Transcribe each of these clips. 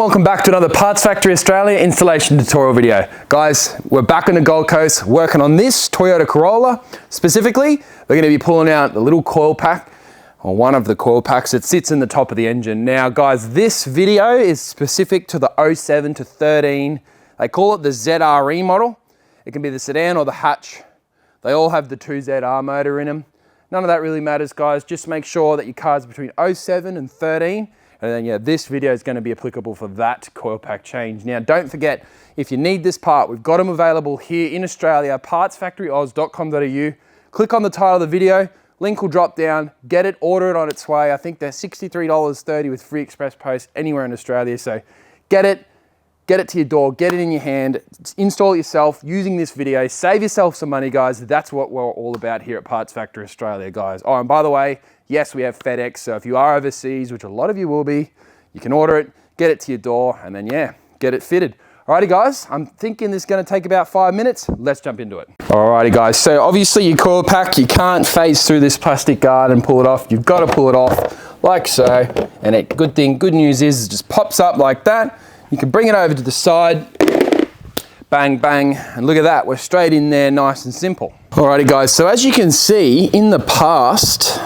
welcome back to another Parts Factory Australia installation tutorial video. Guys, we're back on the Gold Coast working on this Toyota Corolla. Specifically, we're going to be pulling out the little coil pack, or one of the coil packs that sits in the top of the engine. Now guys, this video is specific to the 07 to 13. They call it the ZRE model. It can be the sedan or the hatch. They all have the 2ZR motor in them. None of that really matters, guys. Just make sure that your car's between 07 and 13. And then yeah, this video is going to be applicable for that coil pack change. Now don't forget, if you need this part, we've got them available here in Australia, partsfactoryoz.com.au. Click on the title of the video, link will drop down, get it, order it on its way. I think they're $63.30 with free express post anywhere in Australia. So get it to your door, get it in your hand, install it yourself using this video, save yourself some money, guys. That's what we're all about here at Parts Factory Australia, guys. Oh, and by the way, yes, we have FedEx, so if you are overseas, which a lot of you will be, you can order it, get it to your door, and then yeah, get it fitted. Alrighty guys, I'm thinking this is gonna take about 5 minutes. Let's jump into it. Alrighty guys, so obviously your coil pack, you can't phase through this plastic guard and pull it off. You've gotta pull it off like so. And good news is it just pops up like that. You can bring it over to the side, bang, bang, and look at that, we're straight in there, nice and simple. Alrighty guys, so as you can see, in the past,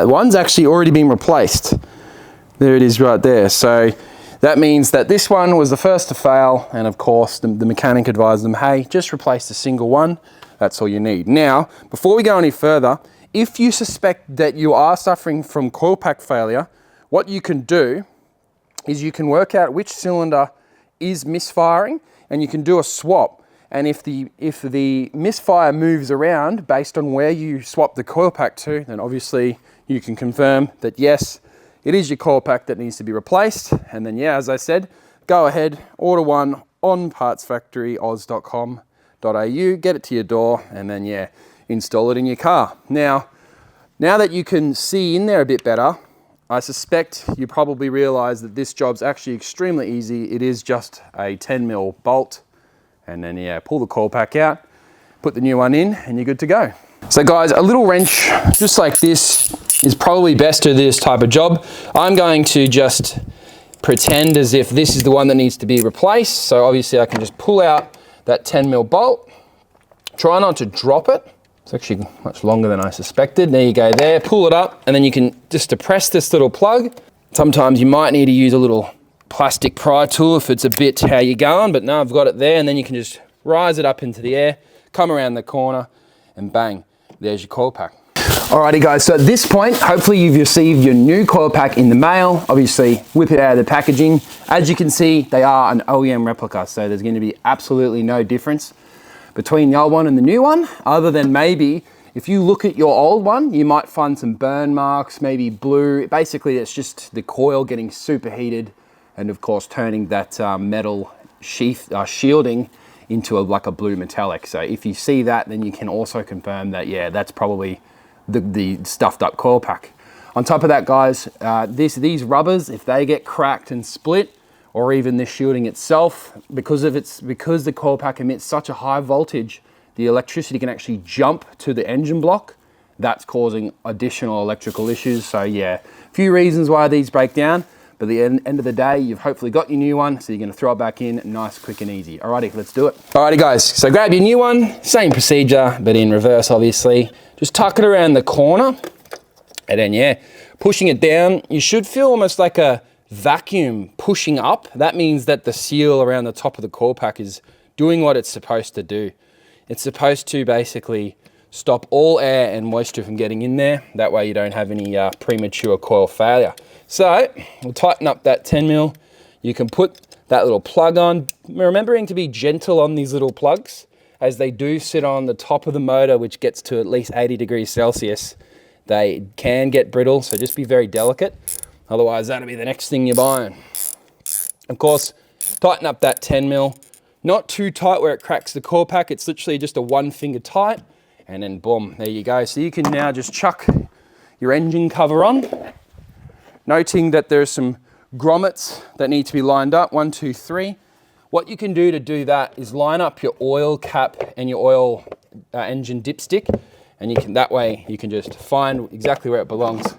one's actually already been replaced. There it is right there. So that means that this one was the first to fail, and of course, the mechanic advised them, hey, just replace the single one, that's all you need. Now, before we go any further, if you suspect that you are suffering from coil pack failure, what you can do is you can work out which cylinder is misfiring, and you can do a swap. And if the misfire moves around based on where you swap the coil pack to, then obviously you can confirm that yes, it is your coil pack that needs to be replaced. And then yeah, as I said, go ahead, order one on partsfactoryoz.com.au, get it to your door, and then yeah, install it in your car. Now that you can see in there a bit better, I suspect you probably realize that this job's actually extremely easy. It is just a 10mm bolt, and then yeah, pull the coil pack out, put the new one in, and you're good to go. So guys, a little wrench just like this is probably best to this type of job. I'm going to just pretend as if this is the one that needs to be replaced. So obviously I can just pull out that 10mm bolt, try not to drop it. It's actually much longer than I suspected. There you go there, pull it up, and then you can just depress this little plug. Sometimes you might need to use a little plastic pry tool if it's a bit how you're going, but no, I've got it there, and then you can just rise it up into the air, come around the corner, and bang, there's your coil pack. Alrighty guys, so at this point, hopefully you've received your new coil pack in the mail. Obviously, whip it out of the packaging. As you can see, they are an OEM replica, so there's going to be absolutely no difference between the old one and the new one, other than maybe if you look at your old one, you might find some burn marks, maybe blue. Basically, it's just the coil getting superheated and of course turning that metal shielding into like a blue metallic. So if you see that, then you can also confirm that, yeah, that's probably the stuffed up coil pack. On top of that, guys, these rubbers, if they get cracked and split, or even the shielding itself, because the coil pack emits such a high voltage, the electricity can actually jump to the engine block. That's causing additional electrical issues. So yeah, a few reasons why these break down, but at the end of the day, you've hopefully got your new one, so you're gonna throw it back in nice, quick and easy. Alrighty, let's do it. Alrighty guys, so grab your new one, same procedure, but in reverse obviously. Just tuck it around the corner, and then yeah, pushing it down, you should feel almost like a vacuum pushing up. That means that the seal around the top of the coil pack is doing what it's supposed to do. It's supposed to basically stop all air and moisture from getting in there. That way you don't have any premature coil failure. So we'll tighten up that 10mm. You can put that little plug on, remembering to be gentle on these little plugs, as they do sit on the top of the motor, which gets to at least 80 degrees Celsius. They can get brittle, so just be very delicate. Otherwise, that'll be the next thing you're buying. Of course, tighten up that 10mm. Not too tight where it cracks the coil pack. It's literally just a 1 finger tight, and then boom, there you go. So you can now just chuck your engine cover on, noting that there's some grommets that need to be lined up, 1, 2, 3. What you can do that is line up your oil cap and your oil engine dipstick, and that way you can just find exactly where it belongs.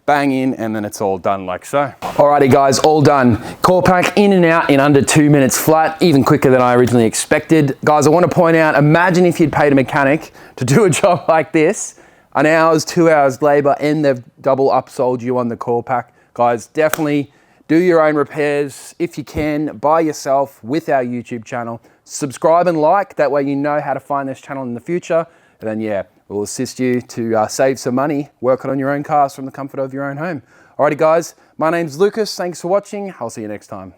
bang in, and then it's all done like so. Alrighty guys, all done. Core pack in and out in under 2 minutes flat, even quicker than I originally expected. Guys, I want to point out, imagine if you'd paid a mechanic to do a job like this, an hour's, 2 hours labor, and they've double upsold you on the core pack. Guys, definitely do your own repairs if you can, by yourself, with our YouTube channel. Subscribe and like, that way you know how to find this channel in the future. And then yeah, we'll assist you to save some money, working on your own cars from the comfort of your own home. Alrighty guys, my name's Lucas, thanks for watching, I'll see you next time.